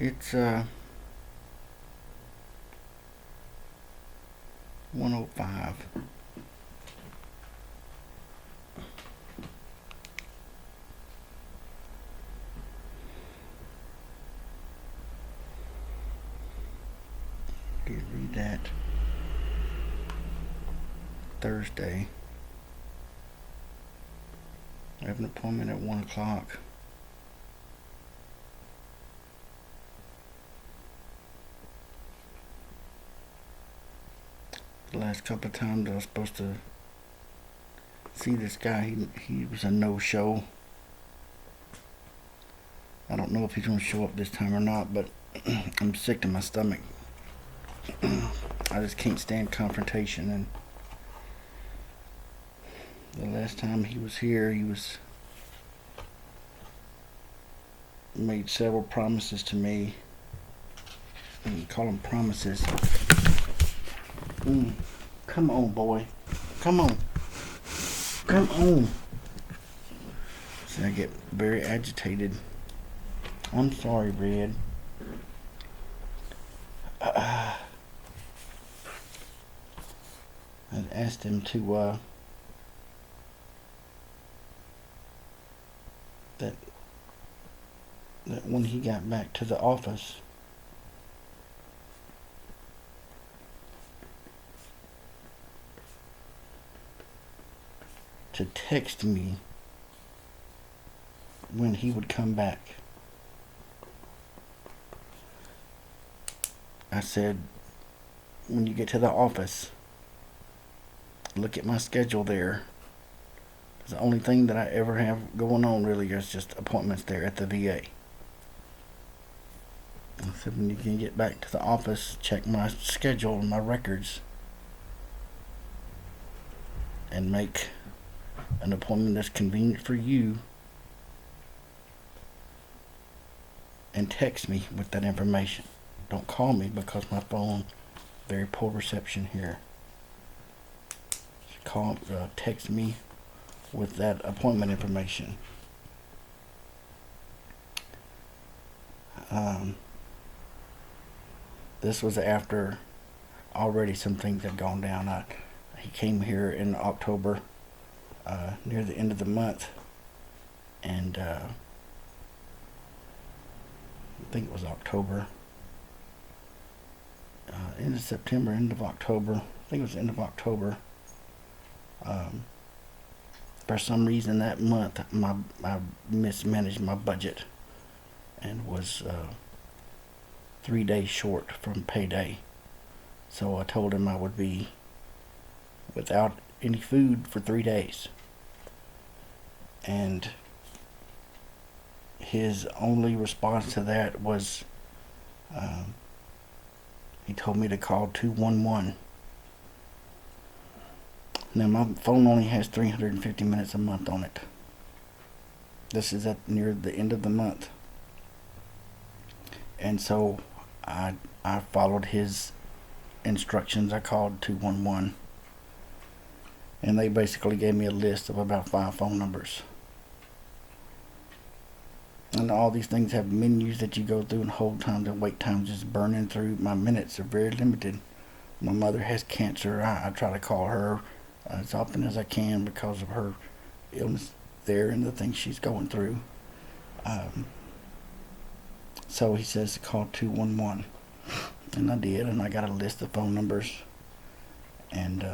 It's 105. You read that Thursday. I have an appointment at 1 o'clock. The last couple of times I was supposed to see this guy, he was a no-show. I don't know if he's going to show up this time or not, but I'm sick to my stomach. I just can't stand confrontation, and the last time he was here, he made several promises to me. You call them promises. Come on, boy. Come on. Come on. So I get very agitated. I'm sorry, Red. I asked him to that when he got back to the office, to text me when he would come back. I said, when you get to the office, look at my schedule there. The only thing that I ever have going on really is just appointments there at the VA. I said, when you can get back to the office, check my schedule and my records and make an appointment that's convenient for you, and text me with that information. Don't call me because my phone, very poor reception here. Text me with that appointment information. This was after already some things had gone down. He came here in October, near the end of the month, and I think it was October. End of September, end of October. I think it was end of October. For some reason that month, I mismanaged my budget and was 3 days short from payday. So I told him I would be without any food for 3 days. And his only response to that was, he told me to call 211. Now my phone only has 350 minutes a month on it. This is at near the end of the month. And so I followed his instructions. I called 211. And they basically gave me a list of about 5 phone numbers. And all these things have menus that you go through, and hold times and wait times just burning through. My minutes are very limited. My mother has cancer. I try to call her as often as I can because of her illness there and the things she's going through. So he says to call 211. And I did, and I got a list of phone numbers. And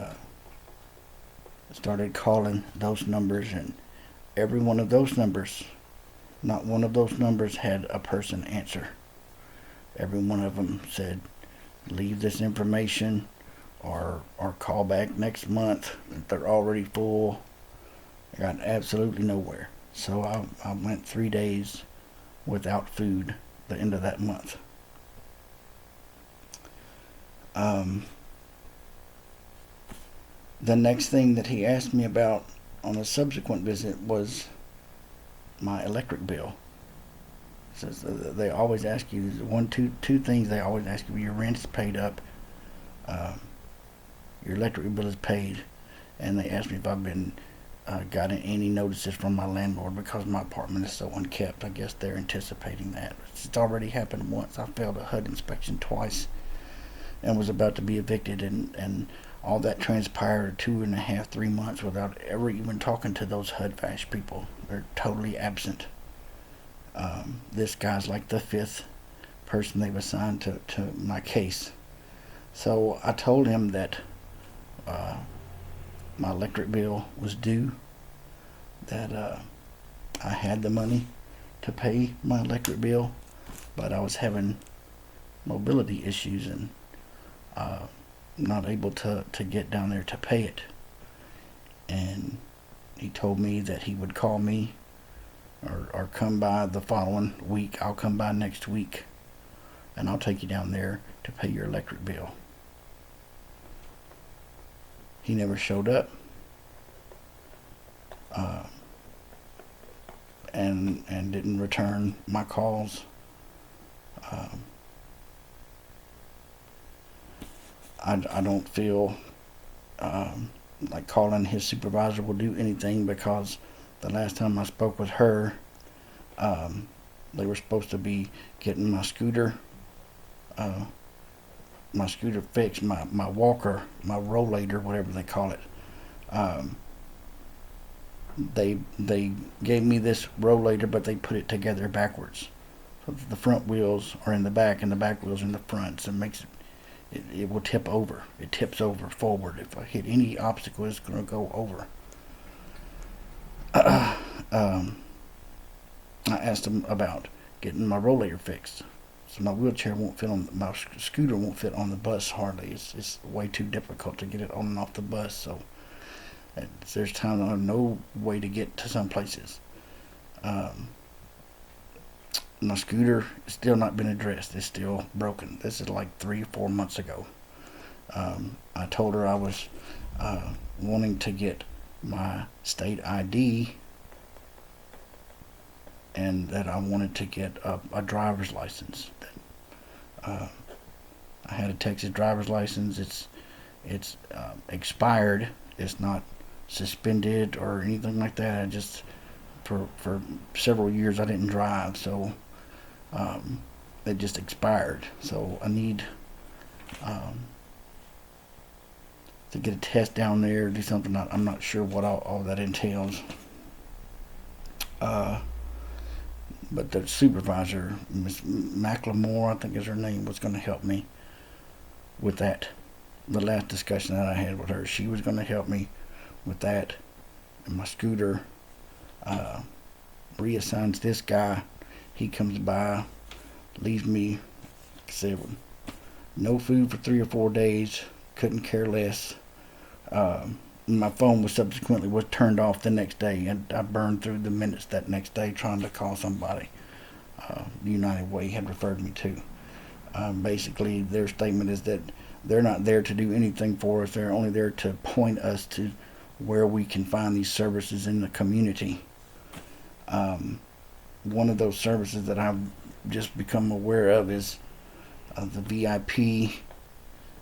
started calling those numbers, and every one of those numbers, not one of those numbers had a person answer. Every one of them said, leave this information or call back next month if they're already full. I got absolutely nowhere. So I went 3 days without food the end of that month. The next thing that he asked me about on a subsequent visit was my electric bill. So they always ask you two things. They always ask you: your rent's paid up, your electric bill is paid, and they ask me if I've been gotten any notices from my landlord because my apartment is so unkept. I guess they're anticipating that. It's already happened once. I failed a HUD inspection twice and was about to be evicted, and all that transpired 2.5, 3 months without ever even talking to those HUD Vash people. They're totally absent. This guy's like the fifth person they've assigned to my case. So I told him that my electric bill was due, that I had the money to pay my electric bill, but I was having mobility issues and not able to get down there to pay it. And he told me that he would call me or come by the following week. I'll come by next week and I'll take you down there to pay your electric bill. He never showed up. And didn't return my calls. I don't feel like calling his supervisor will do anything, because the last time I spoke with her, they were supposed to be getting my scooter fixed, my walker, my rollator, whatever they call it. They gave me this rollator, but they put it together backwards. So the front wheels are in the back and the back wheels are in the front. So it makes it will tip over. It tips over forward. If I hit any obstacle, it's going to go over. I asked them about getting my rollator fixed. So my wheelchair won't fit on, my scooter won't fit on the bus hardly. It's way too difficult to get it on and off the bus. So there's times I have no way to get to some places. My scooter has still not been addressed. It's still broken. This is like 3 or 4 months ago. I told her I was wanting to get my state ID and that I wanted to get a driver's license. I had a Texas driver's license. It's expired. It's not suspended or anything like that. I just for several years I didn't drive, so it just expired. So I need to get a test down there, do something. I'm not sure what all that entails. But the supervisor, Miss McLemore, I think is her name, was going to help me with that. The last discussion that I had with her, she was going to help me with that. And my scooter reassigns this guy. He comes by, leaves me, said, no food for 3 or 4 days, couldn't care less. My phone was turned off the next day, and I burned through the minutes that next day trying to call somebody. United Way had referred me to. Basically, their statement is that they're not there to do anything for us. They're only there to point us to where we can find these services in the community. One of those services that I've just become aware of is the VIP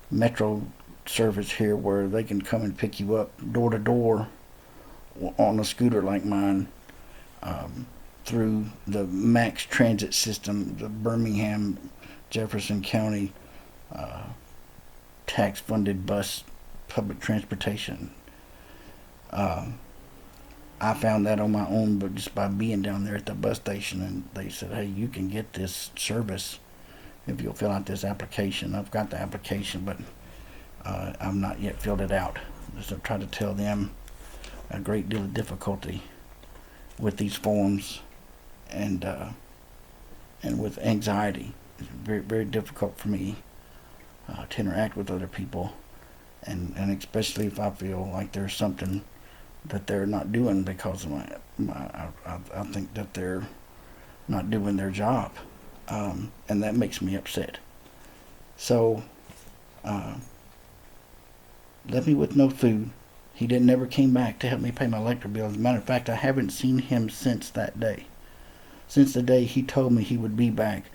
Metro service here, where they can come and pick you up door to door on a scooter like mine, through the Max Transit system, the Birmingham Jefferson County tax funded bus public transportation. I found that on my own, but just by being down there at the bus station, and they said, hey, you can get this service if you'll fill out this application. I've got the application, but I've not yet filled it out. So I've tried to tell them a great deal of difficulty with these forms, and with anxiety. It's very, very difficult for me to interact with other people, and especially if I feel like there's something that they're not doing because of I think that they're not doing their job, and that makes me upset. So left me with no food. He never came back to help me pay my electric bill. As a matter of fact, I haven't seen him since that day. Since the day he told me he would be back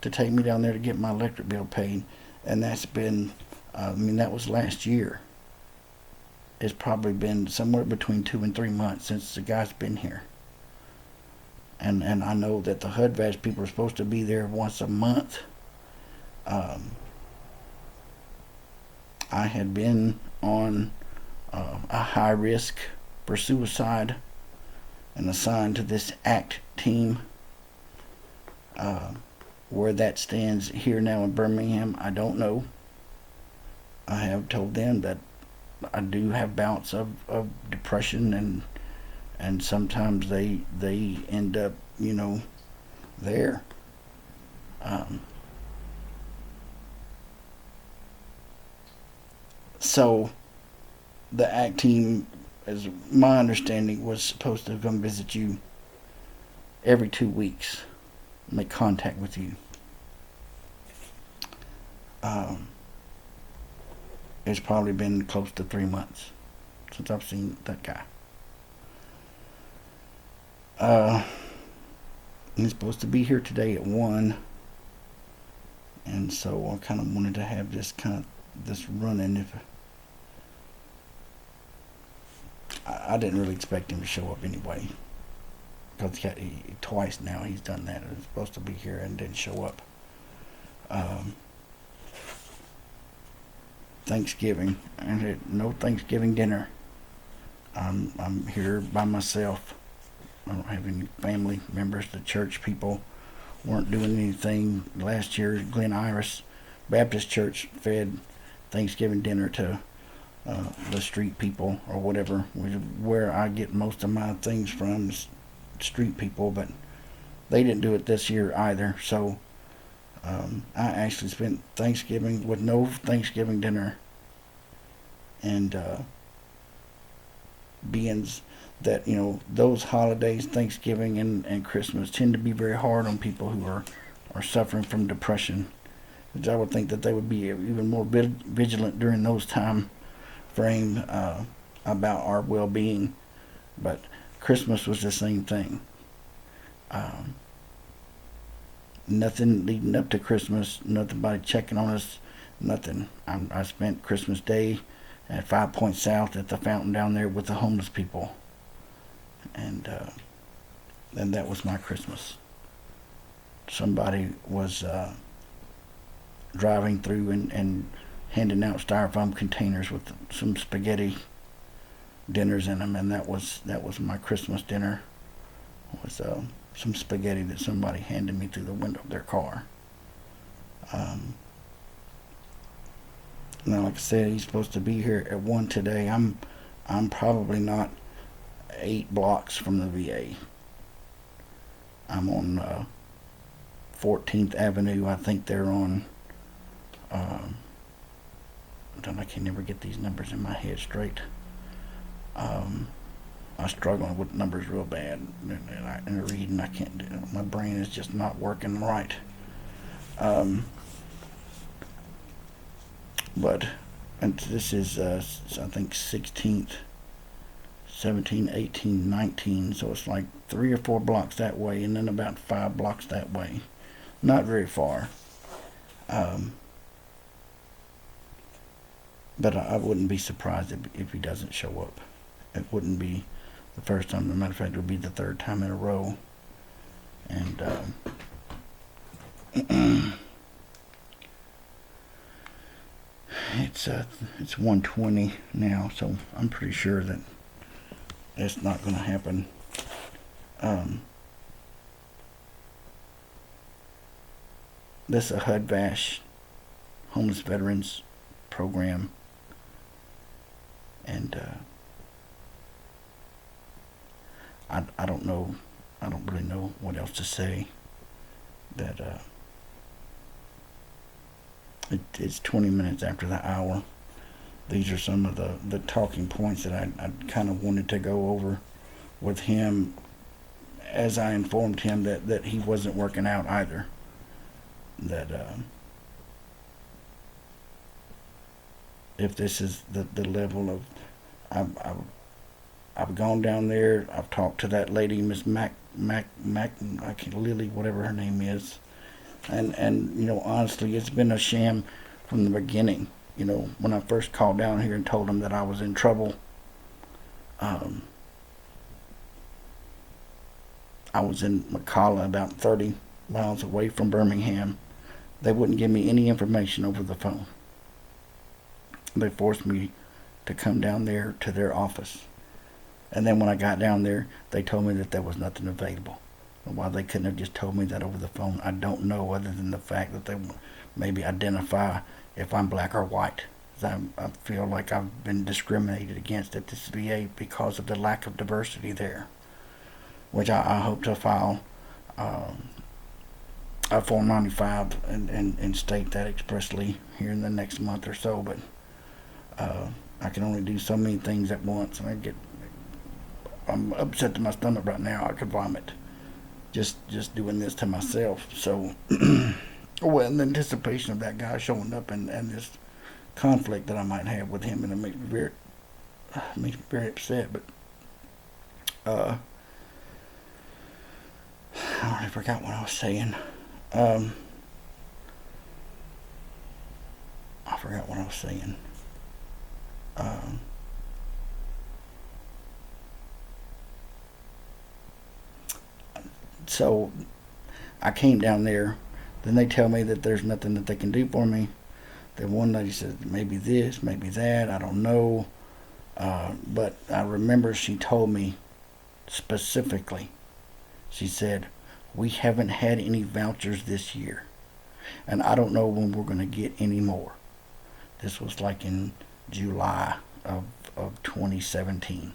to take me down there to get my electric bill paid. And that's been, that was last year. it's probably been somewhere between 2 and 3 months since the guy's been here. And I know that the HUD-VASH people are supposed to be there once a month. I had been on a high risk for suicide and assigned to this ACT team. Where that stands here now in Birmingham, I don't know. I have told them that I do have bouts of depression, and sometimes they end up, there. So the ACT team, as my understanding, was supposed to come visit you every 2 weeks, make contact with you. It's probably been close to 3 months since I've seen that guy. He's supposed to be here today at 1, and so I kind of wanted to have this run-in. If I didn't really expect him to show up anyway, because twice now he's done that. He was supposed to be here and didn't show up. Thanksgiving, and no Thanksgiving dinner. I'm here by myself. I don't have any family members. The church people weren't doing anything. Last year, Glen Iris Baptist Church fed Thanksgiving dinner to the street people or whatever, which is where I get most of my things from, street people, but they didn't do it this year either. So I actually spent Thanksgiving with no Thanksgiving dinner, and being that those holidays, Thanksgiving and Christmas, tend to be very hard on people who are suffering from depression. Which I would think that they would be even more vigilant during those time frame about our well-being. But Christmas was the same thing. Nothing leading up to Christmas, nobody checking on us, nothing. I spent Christmas Day at 5 Points South at the fountain down there with the homeless people. And that was my Christmas. Somebody was driving through and handing out styrofoam containers with some spaghetti dinners in them, and that was my Christmas dinner. Was some spaghetti that somebody handed me through the window of their car. Now, like I said, he's supposed to be here at 1 today. I'm probably not 8 blocks from the VA. I'm on 14th Avenue. I think they're on. I can never get these numbers in my head straight. I'm struggling with numbers real bad, and reading I can't do it. My brain is just not working right. But and this is I think 16th, 17, 18, 19, so it's like 3 or 4 blocks that way, and then about 5 blocks that way. Not very far. But I wouldn't be surprised if he doesn't show up. It wouldn't be the first time. As a matter of fact, it would be the 3rd time in a row. And it's 1:20 now, so I'm pretty sure that it's not going to happen. This is a HUD-VASH, Homeless Veterans Program, and I don't know. I don't really know what else to say. That it's 20 minutes after the hour. These are some of the talking points that I kind of wanted to go over with him, as I informed him that he wasn't working out either. That if this is the level of, I've gone down there. I've talked to that lady, Miss Mac, I can't, Lily, whatever her name is, and honestly, it's been a sham from the beginning. When I first called down here and told them that I was in trouble, Um, I was in McCalla, about 30 miles away from Birmingham. They wouldn't give me any information over the phone. They forced me to come down there to their office. And then when I got down there, they told me that there was nothing available. Why they couldn't have just told me that over the phone, I don't know, other than the fact that they maybe identify if I'm black or white. I feel like I've been discriminated against at this VA because of the lack of diversity there, which I hope to file a Form 95 and state that expressly here in the next month or so. But I can only do so many things at once, and I'm upset to my stomach right now. I could vomit just doing this to myself. So, well, in anticipation of that guy showing up and this conflict that I might have with him, and it makes me very upset. But I already forgot what I was saying. I forgot what I was saying. Um, so I came down there. Then they tell me that there's nothing that they can do for me. Then one lady said maybe this, maybe that. I don't know. But I remember she told me specifically. She said, "We haven't had any vouchers this year, and I don't know when we're going to get any more." This was like in July of 2017.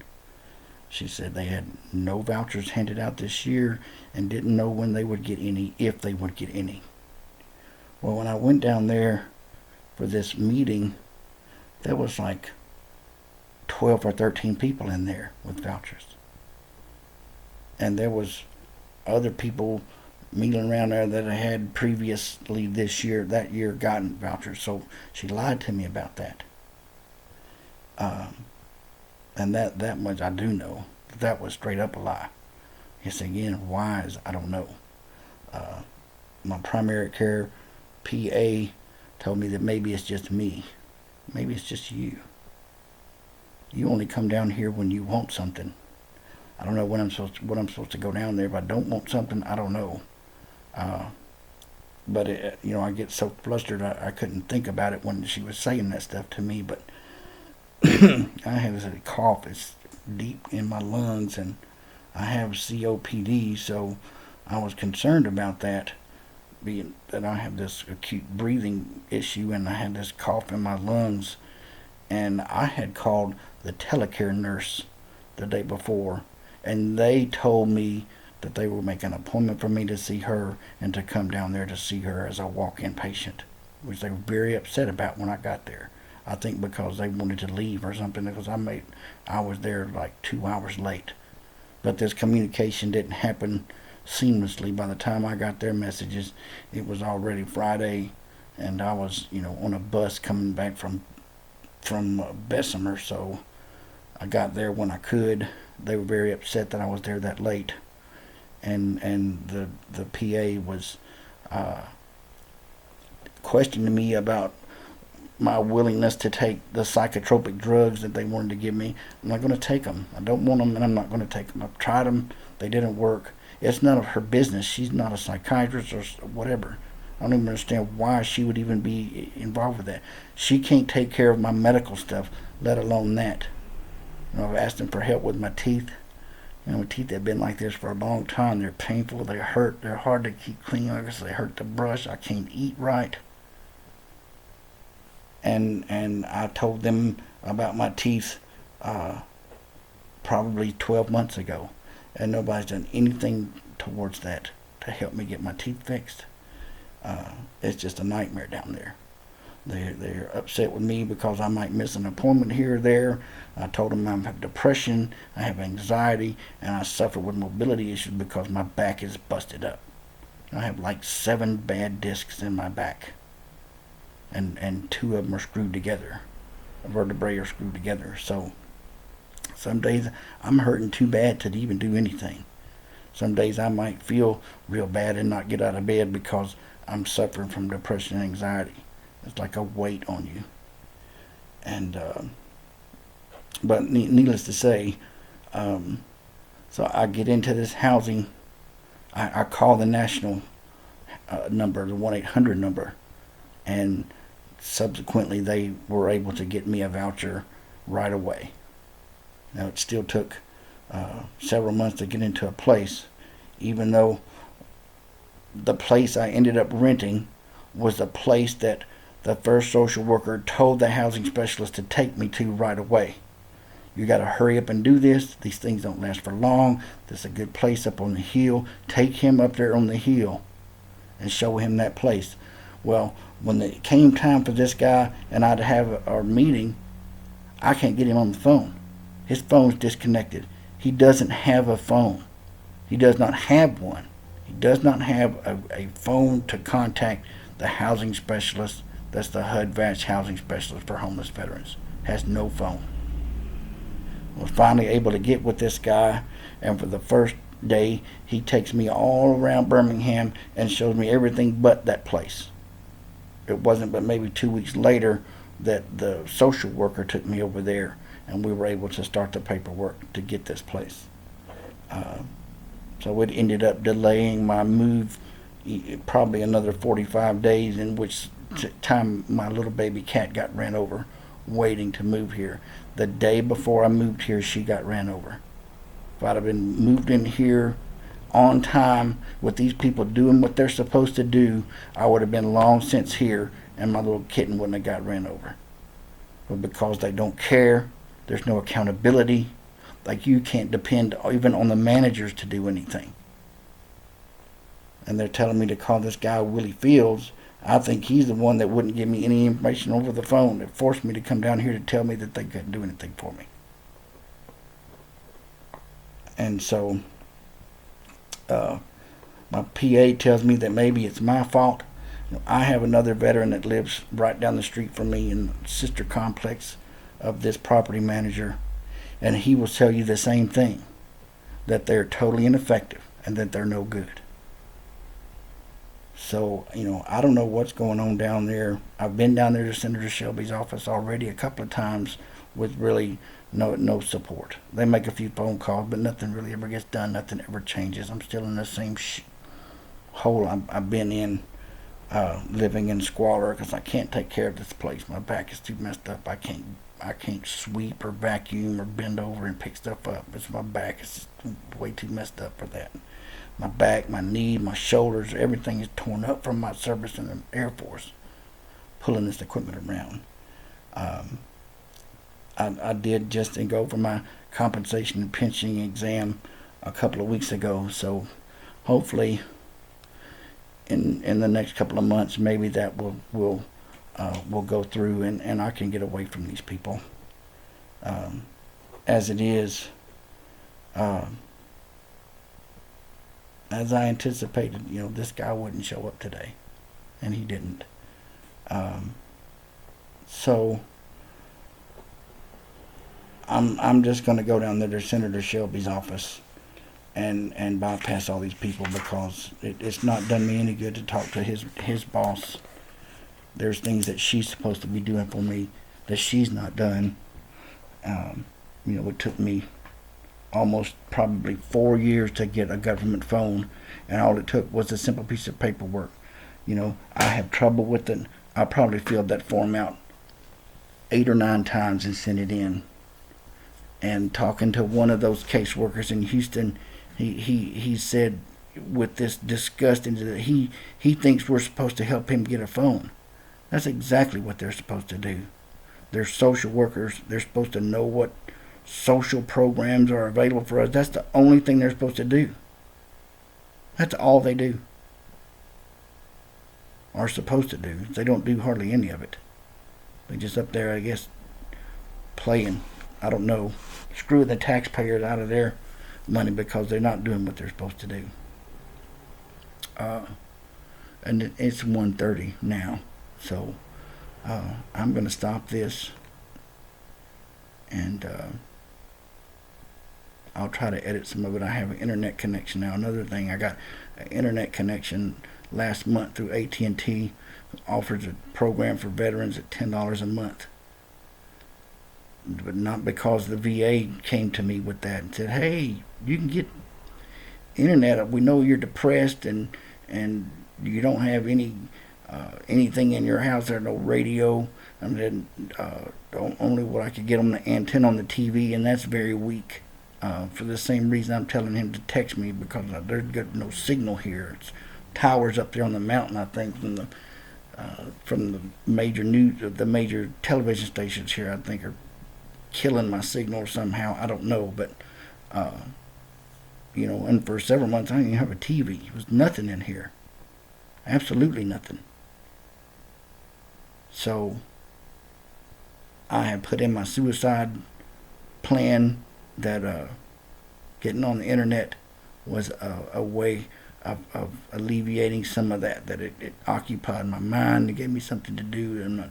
She said they had no vouchers handed out this year and didn't know when they would get any, if they would get any. Well, when I went down there for this meeting, there was like 12 or 13 people in there with vouchers. And there was other people meeting around there that had previously that year gotten vouchers. So she lied to me about that. And that much I do know. That was straight up a lie. Yes, again, why is I don't know. My primary care PA told me that maybe it's just me. Maybe it's just you. You only come down here when you want something. I don't know what I'm supposed to go down there. If I don't want something, I don't know. But I get so flustered I couldn't think about it when she was saying that stuff to me. But I have a cough. It's deep in my lungs, and I have COPD, so I was concerned about that, being that I have this acute breathing issue and I had this cough in my lungs. And I had called the telecare nurse the day before, and they told me that they would make an appointment for me to see her and to come down there to see her as a walk-in patient, which they were very upset about when I got there. I think because they wanted to leave or something, because I was there like 2 hours late. But this communication didn't happen seamlessly. By the time I got their messages, it was already Friday, and I was, on a bus coming back from Bessemer, so I got there when I could. They were very upset that I was there that late, and the PA was questioning me about my willingness to take the psychotropic drugs that they wanted to give me. I'm not going to take them. I don't want them, and I'm not going to take them. I've tried them. They didn't work. It's none of her business. She's not a psychiatrist or whatever. I don't even understand why she would even be involved with that. She can't take care of my medical stuff, let alone that. I've asked them for help with my teeth. My teeth have been like this for a long time. They're painful. They hurt. They're hard to keep clean. I guess they hurt to brush. I can't eat right. And I told them about my teeth probably 12 months ago, and nobody's done anything towards that to help me get my teeth fixed. It's just a nightmare down there. They're upset with me because I might miss an appointment here or there. I told them I have depression, I have anxiety, and I suffer with mobility issues because my back is busted up. I have like 7 bad discs in my back, and 2 of them are screwed together. A vertebrae are screwed together. So some days I'm hurting too bad to even do anything. Some days I might feel real bad and not get out of bed because I'm suffering from depression and anxiety. It's like a weight on you. And but needless to say, So I get into this housing. I call the national number, the 1-800 number, and subsequently they were able to get me a voucher right away. Now it still took several months to get into a place, even though the place I ended up renting was the place that the first social worker told the housing specialist to take me to right away. You got to hurry up and do this. These things don't last for long. This is a good place up on the hill. Take him up there on the hill and show him that place. Well, when it came time for this guy and I to have our meeting, I can't get him on the phone. His phone's disconnected. He doesn't have a phone. He does not have one. He does not have a phone to contact the housing specialist. That's the HUD-VATCH housing specialist for homeless veterans. Has no phone. Was finally able to get with this guy, and for the first day he takes me all around Birmingham and shows me everything but that place. It wasn't but maybe 2 weeks later that the social worker took me over there, and we were able to start the paperwork to get this place. So it ended up delaying my move probably another 45 days, in which time my little baby cat got ran over waiting to move here. The day before I moved here, she got ran over. If I'd have been moved in here on time with these people doing what they're supposed to do, I would have been long since here, and my little kitten wouldn't have got ran over. But because they don't care, there's no accountability. Like, you can't depend even on the managers to do anything. And they're telling me to call this guy Willie Fields. I think he's the one that wouldn't give me any information over the phone, that forced me to come down here to tell me that they couldn't do anything for me. And so my PA tells me that maybe it's my fault. I have another veteran that lives right down the street from me in the sister complex of this property manager, and he will tell you the same thing, that they're totally ineffective and that they're no good. So, I don't know what's going on down there. I've been down there to Senator Shelby's office already a couple of times with really no support. They make a few phone calls, but nothing really ever gets done. Nothing ever changes. I'm still in the same hole I've been in, living in squalor, because I can't take care of this place. My back is too messed up. I can't sweep or vacuum or bend over and pick stuff up. My back is way too messed up for that. My back, my knee, my shoulders, everything is torn up from my service in the Air Force, pulling this equipment around. I did just go for my compensation and pension exam a couple of weeks ago, so hopefully in the next couple of months, maybe that will go through, and I can get away from these people. As it is, as I anticipated, this guy wouldn't show up today, and he didn't. So I'm just going to go down there to Senator Shelby's office and bypass all these people, because it's not done me any good to talk to his boss. There's things that she's supposed to be doing for me that she's not done. It took me almost probably 4 years to get a government phone, and all it took was a simple piece of paperwork. I have trouble with it. I probably filled that form out 8 or 9 times and sent it in. And talking to one of those caseworkers in Houston, he said with this disgust into that he thinks we're supposed to help him get a phone. That's exactly what they're supposed to do. They're social workers. They're supposed to know what social programs are available for us. That's the only thing they're supposed to do. That's all they do. Are supposed to do. They don't do hardly any of it. They just up there, I guess, playing. I don't know. Screwing the taxpayers out of their money because they're not doing what they're supposed to do. And it's 1:30 now. So I'm going to stop this. And I'll try to edit some of it. I have an internet connection now. Another thing, I got an internet connection last month through AT&T. Offers a program for veterans at $10 a month. but not because the VA came to me with that and said, "Hey, you can get internet. We know you're depressed and you don't have anything in your house. There's no radio. And then only what I could get on the antenna on the TV, and that's very weak. For the same reason I'm telling him to text me, because there's no signal here. It's towers up there on the mountain, I think, from the major television stations here, I think, are killing my signal somehow. I don't know, but and for several months I didn't even have a TV. There was nothing in here, absolutely nothing. So I have put in my suicide plan that getting on the internet was a way of alleviating some of that. That it occupied my mind. It gave me something to do. I'm not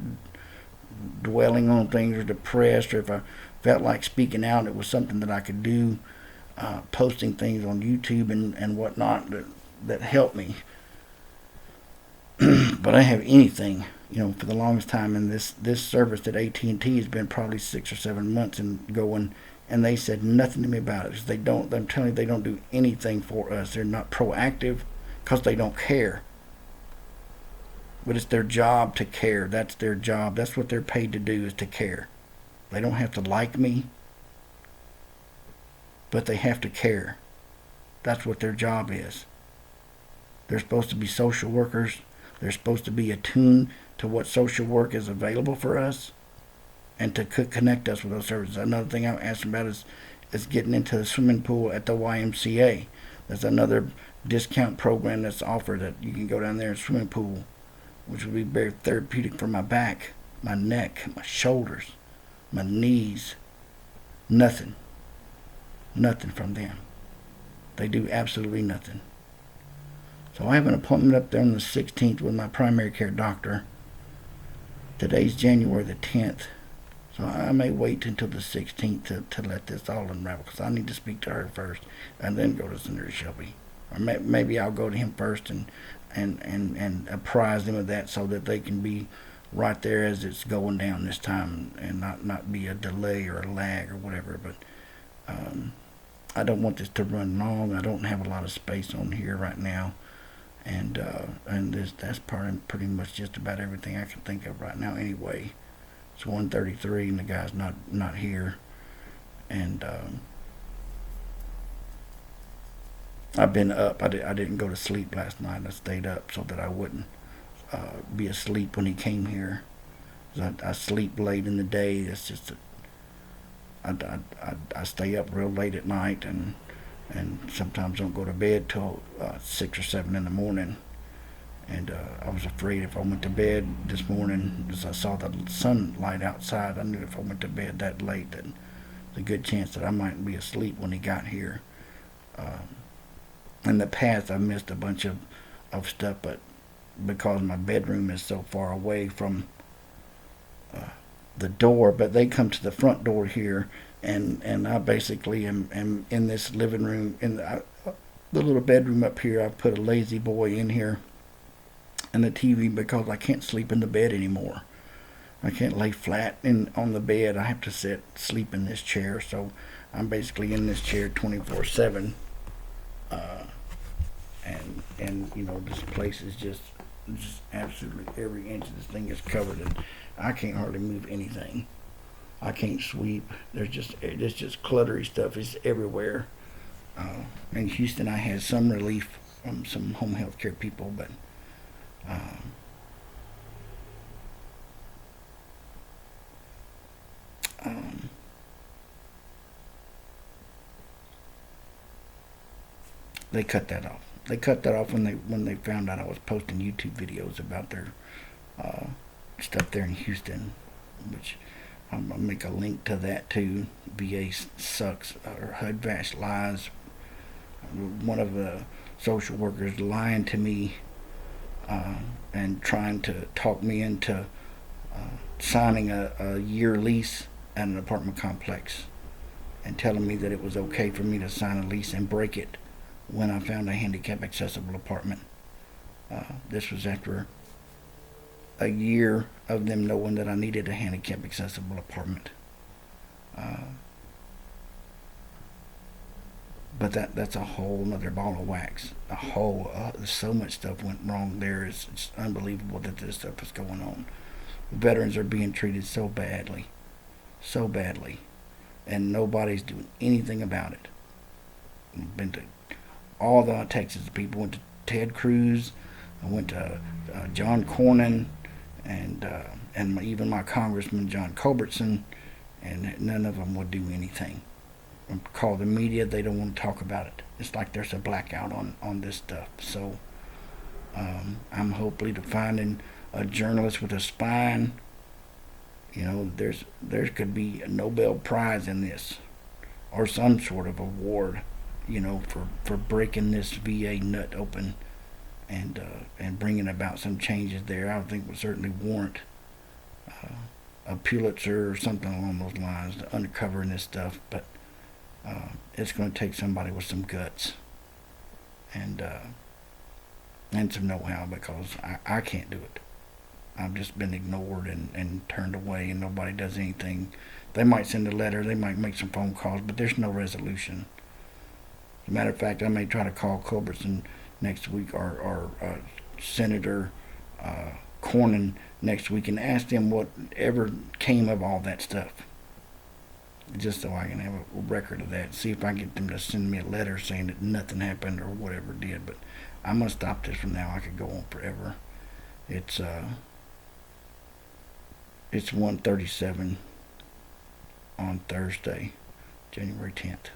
dwelling on things or depressed, or if I felt like speaking out, it was something that I could do. Posting things on YouTube and whatnot that helped me. But I have anything, for the longest time, and this service at AT&T has been probably 6 or 7 months and going, and they said nothing to me about it. I'm telling you, they don't do anything for us. They're not proactive because they don't care. But it's their job to care. That's their job. That's what they're paid to do, is to care. They don't have to like me, but they have to care. That's what their job is. They're supposed to be social workers. They're supposed to be attuned to what social work is available for us, and to connect us with those services. Another thing I'm asking about is getting into the swimming pool at the YMCA. There's another discount program that's offered, that you can go down there and swim pool, which would be very therapeutic for my back, my neck, my shoulders, my knees. Nothing from them. They do absolutely nothing. So I have an appointment up there on the 16th with my primary care doctor. Today's January the 10th. So I may wait until the 16th to let this all unravel, because I need to speak to her first and then go to Senator Shelby. Or maybe I'll go to him first and apprise them of that, so that they can be right there as it's going down this time, and not be a delay or a lag or whatever. But I don't want this to run long. I don't have a lot of space on here right now, and that's pretty much just about everything I can think of right now. Anyway, it's 1:33 and the guy's not here, and I've been up. I didn't go to sleep last night. I stayed up so that I wouldn't be asleep when he came here. I sleep late in the day. It's just I stay up real late at night, and sometimes don't go to bed till 6 or 7 in the morning. And I was afraid if I went to bed this morning, as I saw the sunlight outside, I knew if I went to bed that late, that there's a good chance that I might be asleep when he got here. In the past, I missed a bunch of stuff, but because my bedroom is so far away from the door, but they come to the front door here, and I basically am in this living room, in the little bedroom up here. I've put a lazy boy in here and the TV, because I can't sleep in the bed anymore. I can't lay flat on the bed. I have to sleep in this chair, so I'm basically in this chair 24/7. And this place is just absolutely every inch of this thing is covered, and I can't hardly move anything. I can't sweep. There's just cluttery stuff is everywhere. In Houston, I had some relief from some home health care people, but they cut that off. They cut that off when they found out I was posting YouTube videos about their stuff there in Houston, which I'm gonna make a link to that too. VA sucks, or HUD-VASH lies. One of the social workers lying to me and trying to talk me into signing a year lease at an apartment complex, and telling me that it was okay for me to sign a lease and break it when I found a handicap accessible apartment. This was after a year of them knowing that I needed a handicap accessible apartment. Uh, but that's a whole nother ball of wax. So much stuff went wrong there. It's unbelievable that this stuff is going on. Veterans are being treated so badly, and nobody's doing anything about it. Been to all the Texas people. Went to Ted Cruz. I went to John Cornyn, and even my Congressman John Culbertson, and none of them would do anything. Call the media, they don't want to talk about it. It's like there's a blackout on this stuff. So I'm hopefully to finding a journalist with a spine. There could be a Nobel Prize in this, or some sort of award, for breaking this VA nut open and bringing about some changes there. I think would certainly warrant a Pulitzer or something along those lines to uncovering this stuff. But it's going to take somebody with some guts and some know-how, because I can't do it. I've just been ignored and turned away, and nobody does anything. They might send a letter, they might make some phone calls, but there's no resolution. As a matter of fact, I may try to call Culbertson next week, or Senator Cornyn next week, and ask them whatever came of all that stuff, just so I can have a record of that. See if I can get them to send me a letter saying that nothing happened or whatever did. But I'm gonna stop this from now. I could go on forever. It's 1:37 on Thursday, January 10th.